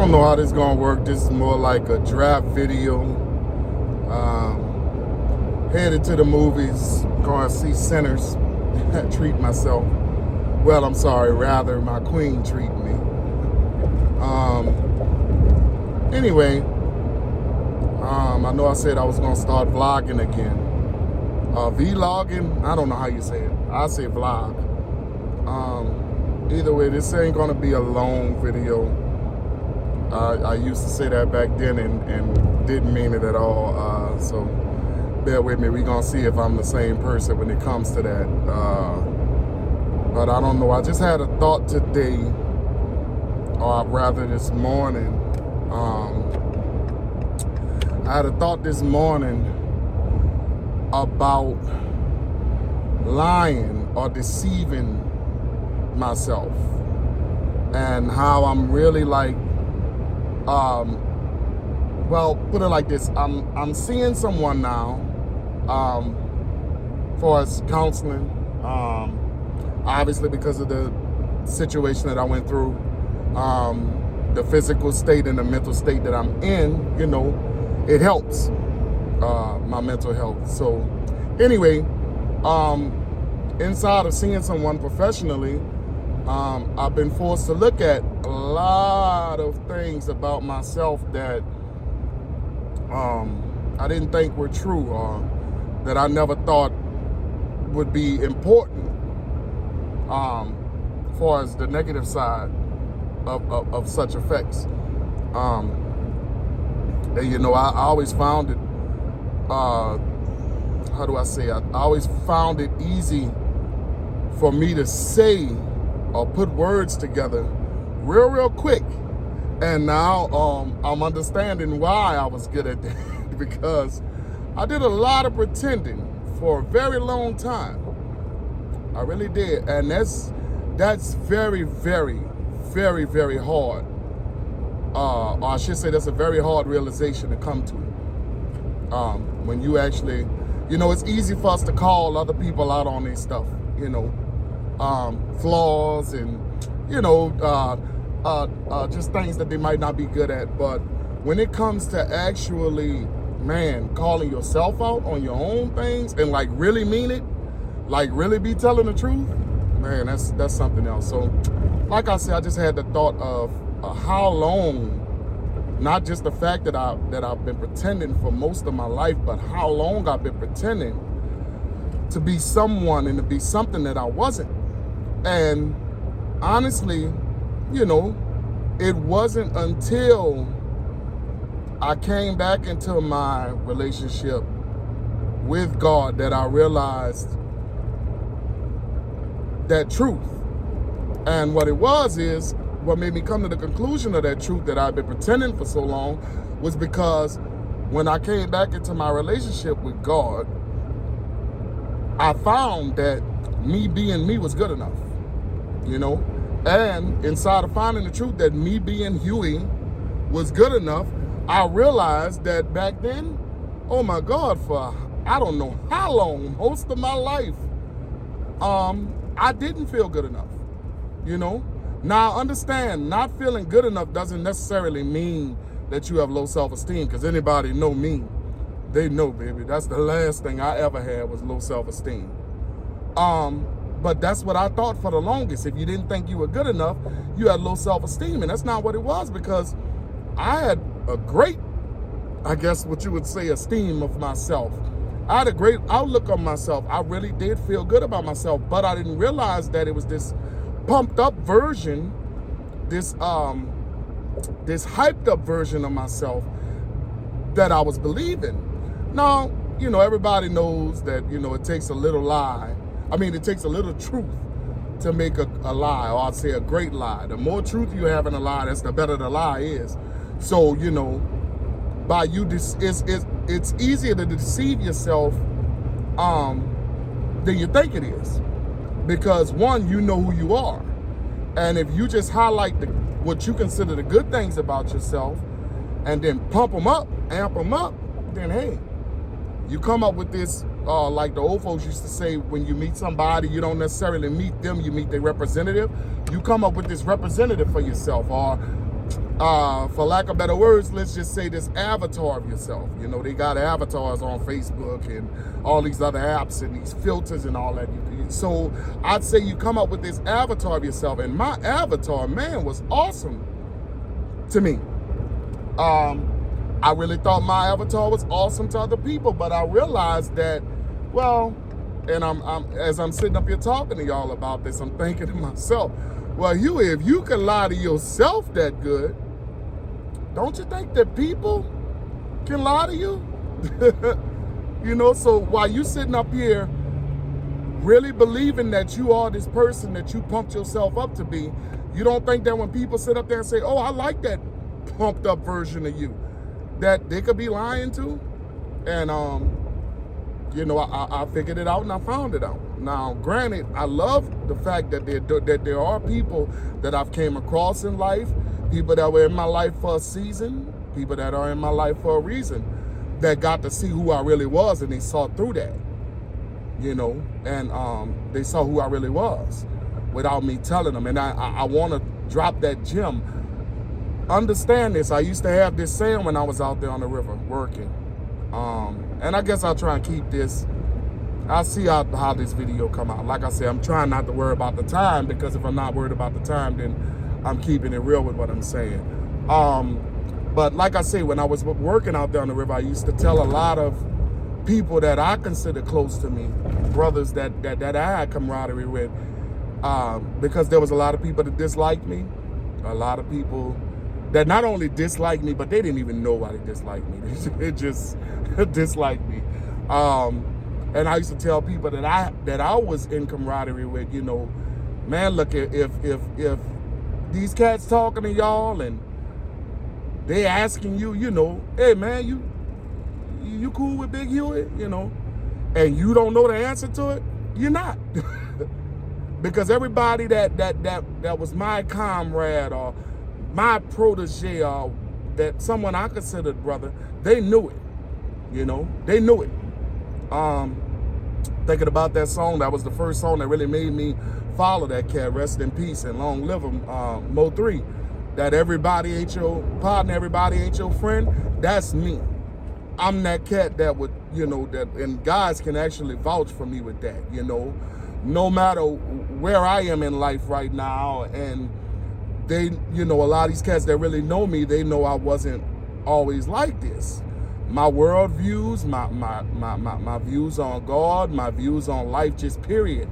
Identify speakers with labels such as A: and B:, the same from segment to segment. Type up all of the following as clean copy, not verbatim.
A: don't know how this is gonna work. This is more like a draft video. Headed to the movies, going to see Sinners, treat myself. Well, I'm sorry, rather my queen treat me. Anyway, I know I said I was gonna start vlogging again. Vlogging, I don't know how you say it. I say vlog. Either way, this ain't gonna be a long video. I used to say that back then and didn't mean it at all. So bear with me. We're gonna see if I'm the same person when it comes to that. But I don't know. I just had a thought today, or rather this morning. I had a thought this morning about lying or deceiving myself, and how I'm really like, well, put it like this. I'm seeing someone now, for us counseling, obviously because of the situation that I went through, the physical state and the mental state that I'm in, you know, it helps my mental health. So anyway, inside of seeing someone professionally, I've been forced to look at a lot of things about myself that I didn't think were true, or that I never thought would be important, as far as the negative side of such effects. And, you know, I always found it, how do I say, I always found it easy for me to say or put words together real quick. And now I'm understanding why I was good at that, because I did a lot of pretending for a very long time. I really did. And that's very hard. Or I should say that's a very hard realization to come to. When you actually, you know, it's easy for us to call other people out on their stuff, you know, flaws and, you know, just things that they might not be good at. But when it comes to actually, man, calling yourself out on your own things and like really mean it, like really be telling the truth, man, that's something else. So like I said, I just had the thought of how long, not just the fact that I've been pretending for most of my life, but how long I've been pretending to be someone and to be something that I wasn't. And honestly, you know, it wasn't until I came back into my relationship with God that I realized that truth. And what it was is, what made me come to the conclusion of that truth that I've been pretending for so long was because when I came back into my relationship with God, I found that me being me was good enough, you know? And inside of finding the truth that me being Huey was good enough, I realized that back then, oh my God, for I don't know how long, most of my life, I didn't feel good enough, you know? Now, understand, not feeling good enough doesn't necessarily mean that you have low self-esteem, because anybody know me, they know, baby, that's the last thing I ever had was low self-esteem. But that's what I thought for the longest. If you didn't think you were good enough, you had low self-esteem, and that's not what it was, because I had a great, I guess what you would say, esteem of myself. I had a great outlook on myself. I really did feel good about myself, but I didn't realize that it was this pumped up version, this hyped up version of myself that I was believing. Now, you know, everybody knows that, you know, it takes a little lie. I mean, it takes a little truth to make a lie, or I'd say a great lie. The more truth you have in a lie, that's the better the lie is. So, you know, by you, it's easier to deceive yourself than you think it is. Because one, you know who you are. And if you just highlight what you consider the good things about yourself and then pump them up, amp them up, then hey, you come up with this, like the old folks used to say, when you meet somebody, you don't necessarily meet them, you meet their representative. You come up with this representative for yourself, or for lack of better words, let's just say this avatar of yourself. You know, they got avatars on Facebook and all these other apps and these filters and all that. So I'd say you come up with this avatar of yourself, and my avatar, man, was awesome to me. I really thought my avatar was awesome to other people, but I realized that, well, and I'm as I'm sitting up here talking to y'all about this, I'm thinking to myself, well, Huey, if you can lie to yourself that good, don't you think that people can lie to you? You know, so while you sitting up here really believing that you are this person that you pumped yourself up to be, you don't think that when people sit up there and say, oh, I like that pumped up version of you, that they could be lying to? And, you know, I figured it out and I found it out. Now, granted, I love the fact that there are people that I've came across in life, people that were in my life for a season, people that are in my life for a reason, that got to see who I really was, and they saw through that, you know, and they saw who I really was without me telling them. And I want to drop that gem. Understand this. I used to have this saying when I was out there on the river working. And I guess I'll try and keep this. I'll see how this video come out. Like I said, I'm trying not to worry about the time, because if I'm not worried about the time, then I'm keeping it real with what I'm saying. But like I say, when I was working out there on the river, I used to tell a lot of people that I consider close to me, brothers that I had camaraderie with, because there was a lot of people that disliked me, a lot of people that not only disliked me, but they didn't even know why they disliked me. They just disliked me. And I used to tell people that I was in camaraderie with, you know, man, look, if these cats talking to y'all and they asking you, you know, hey man, you cool with Big Huey, you know, and you don't know the answer to it, you're not. Because everybody that was my comrade or my protege or that someone I considered brother, they knew it, you know, they knew it. Thinking about that song, that was the first song that really made me follow that cat, rest in peace and long live him, Mo 3. That everybody ain't your partner, everybody ain't your friend, that's me. I'm that cat that would, you know, that, and guys can actually vouch for me with that, you know. No matter where I am in life right now, and they, you know, a lot of these cats that really know me, they know I wasn't always like this. My world views, my views on God, my views on life, just period,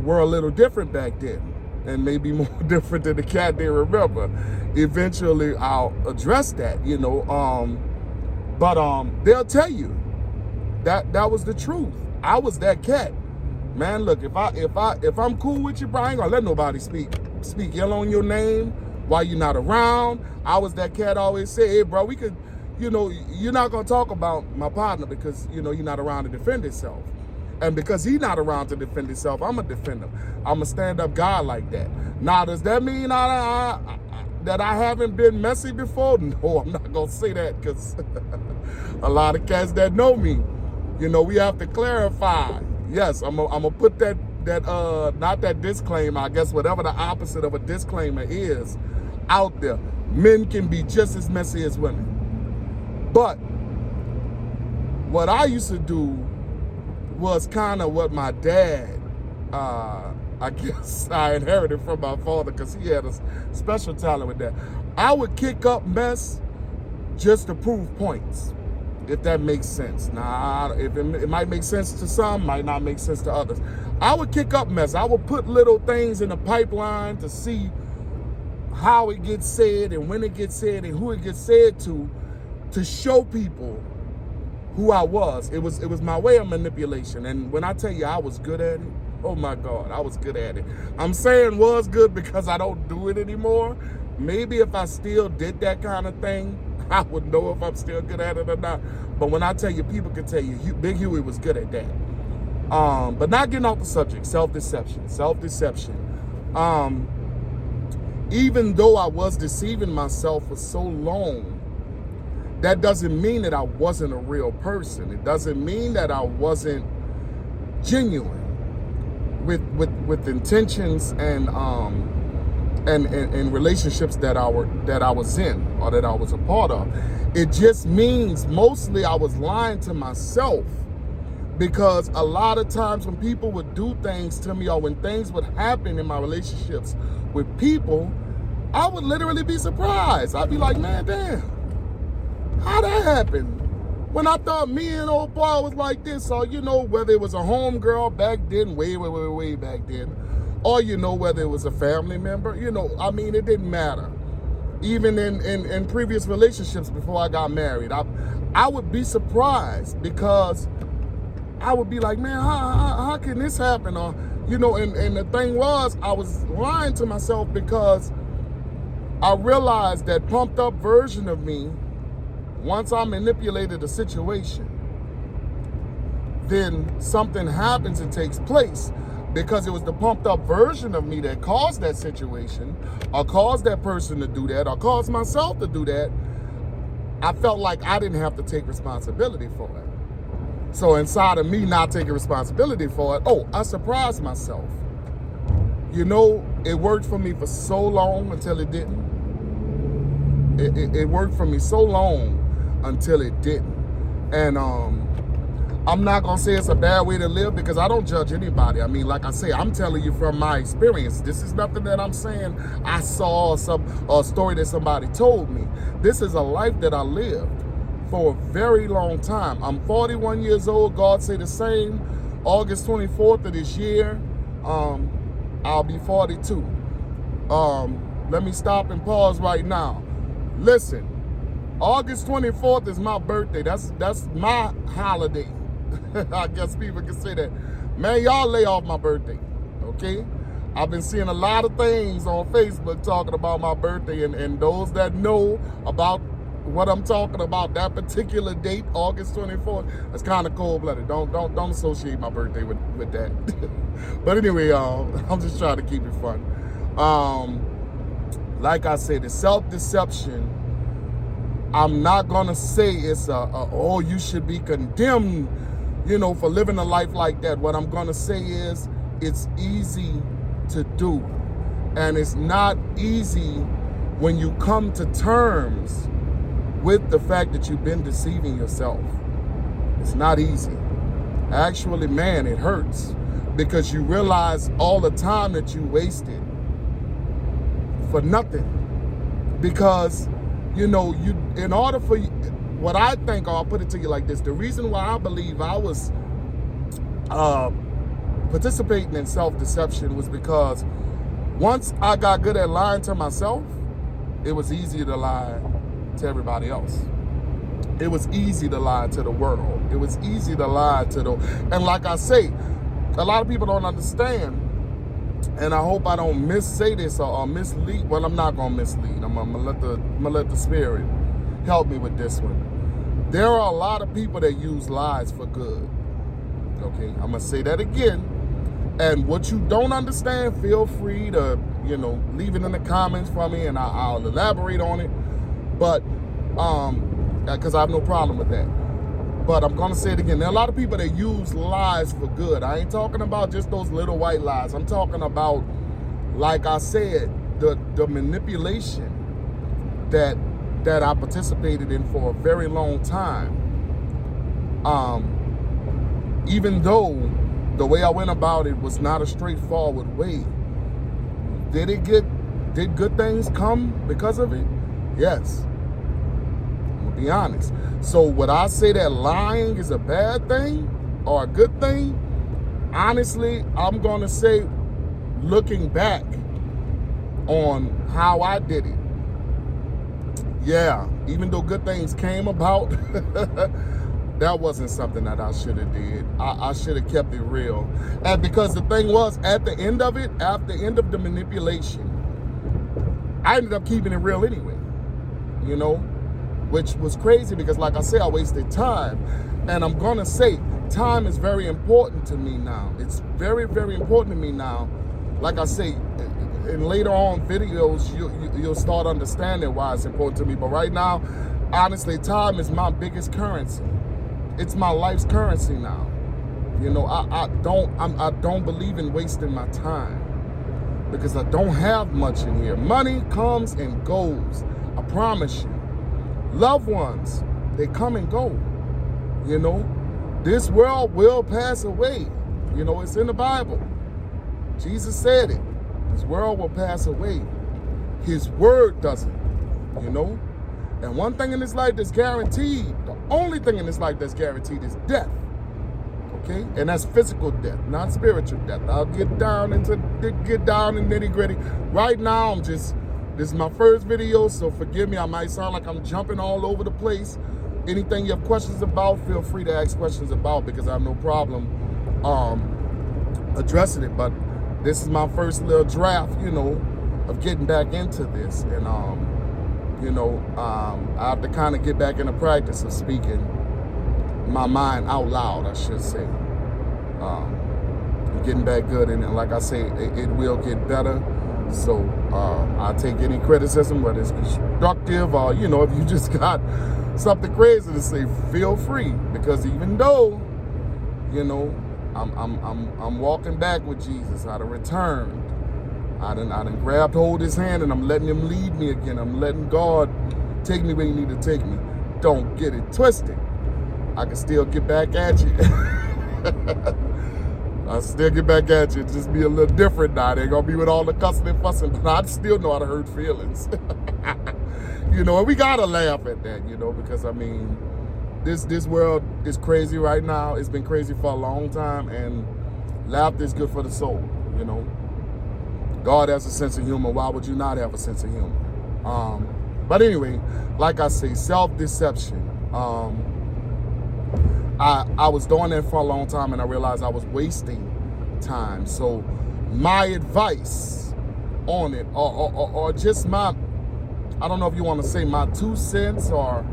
A: were a little different back then, and maybe more different than the cat they remember. Eventually, I'll address that, you know. But they'll tell you that was the truth. I was that cat, man. Look, if I'm cool with you, bro, I ain't gonna let nobody speak ill on your name while you're not around. I was that cat. Always say, hey, bro, we could. You know, you're not going to talk about my partner because, you know, you're not around to defend himself. And because he's not around to defend himself, I'm going to defend him. I'm a stand-up guy like that. Now, does that mean that I haven't been messy before? No, I'm not going to say that, because a lot of cats that know me, you know, we have to clarify. Yes, I'm going to put that not that disclaimer, I guess whatever the opposite of a disclaimer is, out there. Men can be just as messy as women. But what I used to do was kind of what my dad, I guess I inherited from my father, because he had a special talent with that. I would kick up mess just to prove points, if that makes sense. Now, if it might make sense to some, might not make sense to others. I would kick up mess. I would put little things in the pipeline to see how it gets said and when it gets said and who it gets said to show people who I was. It was my way of manipulation. And when I tell you I was good at it, oh my God, I was good at it. I'm saying was good because I don't do it anymore. Maybe if I still did that kind of thing, I would know if I'm still good at it or not. But when I tell you, people can tell you, Big Huey was good at that. But not getting off the subject, self-deception. Even though I was deceiving myself for so long, that doesn't mean that I wasn't a real person. It doesn't mean that I wasn't genuine with intentions and and relationships that I was in or that I was a part of. It just means mostly I was lying to myself, because a lot of times when people would do things to me or when things would happen in my relationships with people, I would literally be surprised. I'd be like, man, damn, how that happened? When I thought me and old boy was like this, or, whether it was a homegirl back then, way back then, or, whether it was a family member, it didn't matter. Even in previous relationships before I got married, I would be surprised, because I would be like, man, how can this happen? Or, and the thing was, I was lying to myself, because I realized that pumped up version of me, once I manipulated a situation, then something happens and takes place, because it was the pumped up version of me that caused that situation, or caused that person to do that, or caused myself to do that. I felt like I didn't have to take responsibility for it. So inside of me not taking responsibility for it, I surprised myself. It worked for me for so long until it didn't. It worked for me so long until it didn't. And I'm not gonna say it's a bad way to live, because I don't judge anybody. I mean, like I say, I'm telling you from my experience. This is nothing that I'm saying I saw or a story that somebody told me. This is a life that I lived for a very long time. I'm 41 years old. God say the same. August 24th of this year, I'll be 42. Let me stop and pause right now. Listen, August 24th is my birthday. That's my holiday. I guess people can say that. Man, y'all lay off my birthday, okay? I've been seeing a lot of things on Facebook talking about my birthday, and those that know about what I'm talking about, that particular date, August 24th, that's kind of cold-blooded. Don't associate my birthday with that. But anyway, I'm just trying to keep it fun. Like I said, the self-deception, I'm not gonna say it's you should be condemned, for living a life like that. What I'm gonna say is, it's easy to do, and it's not easy when you come to terms with the fact that you've been deceiving yourself. It's not easy. Actually, man, it hurts, because you realize all the time that you wasted for nothing. Because, in order for you, what I think, or I'll put it to you like this, the reason why I believe I was participating in self-deception was because once I got good at lying to myself, it was easier to lie to everybody else. It was easy to lie to the world. It was easy to lie to and like I say, a lot of people don't understand, and I hope I don't missay this or mislead. Well, I'm not gonna mislead. I'm gonna let the Spirit help me with this one. There are a lot of people that use lies for good. Okay, I'm gonna say that again. And what you don't understand, feel free to, leave it in the comments for me, and I'll elaborate on it. But because I have no problem with that. But I'm gonna say it again. There are a lot of people that use lies for good. I ain't talking about just those little white lies. I'm talking about, like I said, the manipulation that I participated in for a very long time. Even though the way I went about it was not a straightforward way, did good things come because of it? Yes. Be honest. So would I say that lying is a bad thing or a good thing? Honestly, I'm gonna say, looking back on how I did it, yeah, even though good things came about, that wasn't something that I should have did. I should have kept it real. And because the thing was, at the end of it, at the end of the manipulation, I ended up keeping it real anyway, which was crazy, because like I say, I wasted time. And I'm gonna say, time is very important to me now. It's very, very important to me now. Like I say, in later on videos, you'll start understanding why it's important to me. But right now, honestly, time is my biggest currency. It's my life's currency now. I don't believe in wasting my time. because I don't have much in here. Money comes and goes. I promise you. Loved ones, they come and go. You know, this world will pass away. You know, it's in the Bible. Jesus said it. This world will pass away. His word doesn't, you know. And one thing in this life that's guaranteed, the only thing in this life that's guaranteed is death. Okay? And that's physical death, not spiritual death. I'll get down in nitty gritty. Right now, this is my first video, so forgive me. I might sound like I'm jumping all over the place. Anything you have questions about, feel free to ask questions about, because I have no problem addressing it. But this is my first little draft, you know, of getting back into this. And, you know, I have to kind of get back into practice of speaking my mind out loud, I should say. Getting back good, and like I say, it will get better. So I'll take any criticism, whether it's constructive or, you know, if you just got something crazy to say, feel free. Because even though, you know, I'm walking back with Jesus, I done returned. I done grabbed hold of his hand, and I'm letting him lead me again. I'm letting God take me where he need to take me. Don't get it twisted. I can still get back at you. I'll still get back at you. It'll just be a little different now. It ain't gonna be with all the cussing and fussing, but I still know how to hurt feelings. You know, and we gotta laugh at that, you know, because I mean, this world is crazy right now. It's been crazy for a long time, and laughter is good for the soul, you know. God has a sense of humor. Why would you not have a sense of humor? But anyway, like I say, self-deception. I was doing that for a long time, and I realized I was wasting time. So my advice on it, or just my, I don't know if you want to say my 2 cents, or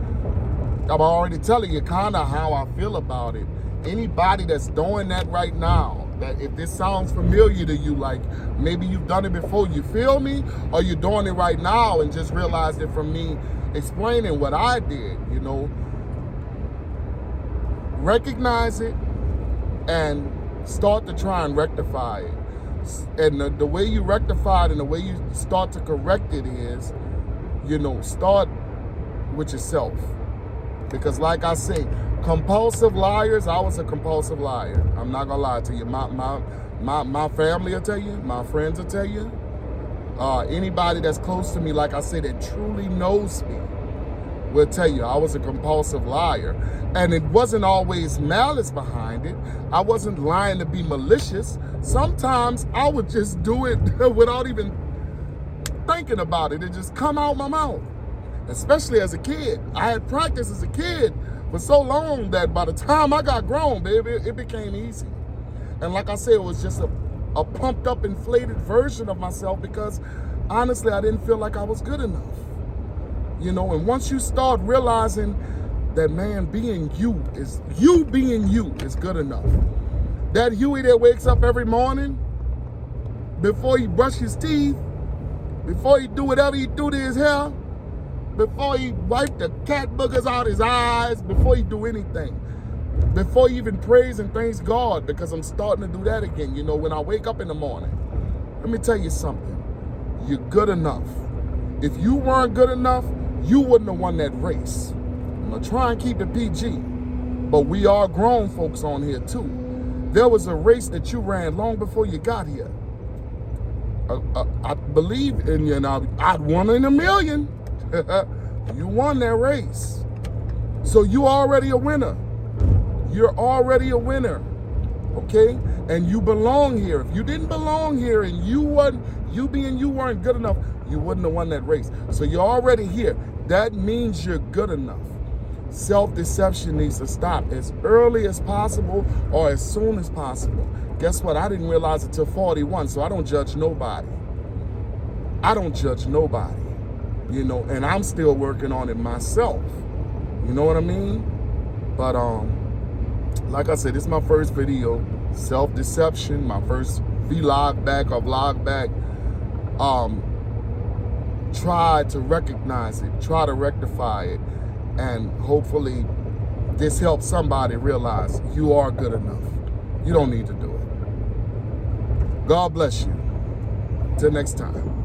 A: I'm already telling you kind of how I feel about it. Anybody that's doing that right now, that if this sounds familiar to you, like maybe you've done it before, you feel me? Or you're doing it right now and just realized it from me explaining what I did, you know. Recognize it and start to try and rectify it. And the way you rectify it and the way you start to correct it is, you know, start with yourself. Because like I say, compulsive liars, I was a compulsive liar. I'm not gonna lie to you. My family will tell you, my friends will tell you, anybody that's close to me, like I say, that truly knows me, will tell you I was a compulsive liar. And it wasn't always malice behind it. I wasn't lying to be malicious. Sometimes I would just do it without even thinking about it. It just come out my mouth. Especially as a kid. I had practiced as a kid for so long that by the time I got grown, baby, it became easy. And like I said, it was just a pumped up, inflated version of myself, because honestly, I didn't feel like I was good enough. You know, and once you start realizing that, man, being you is good enough. That Huey that wakes up every morning, before he brush his teeth, before he do whatever he do to his hair, before he wipe the cat boogers out his eyes, before he do anything, before he even prays and thanks God, because I'm starting to do that again. You know, when I wake up in the morning, let me tell you something. You're good enough. If you weren't good enough, you wouldn't have won that race. I'm gonna try and keep it PG, but we are grown folks on here too. There was a race that you ran long before you got here. I believe in you, and I'd won in a million. You won that race. So you already a winner. You're already a winner. Okay? And you belong here. If you didn't belong here and you weren't good enough, you wouldn't have won that race. So you're already here. That means you're good enough. Self-deception needs to stop as early as possible or as soon as possible. Guess what? I didn't realize it till 41, so I don't judge nobody. I don't judge nobody. You know, and I'm still working on it myself. You know what I mean? But like I said, this is my first video, self-deception, my first vlog back. Try to recognize it, try to rectify it, and hopefully this helps somebody realize you are good enough. You don't need to do it. God bless you. Till next time.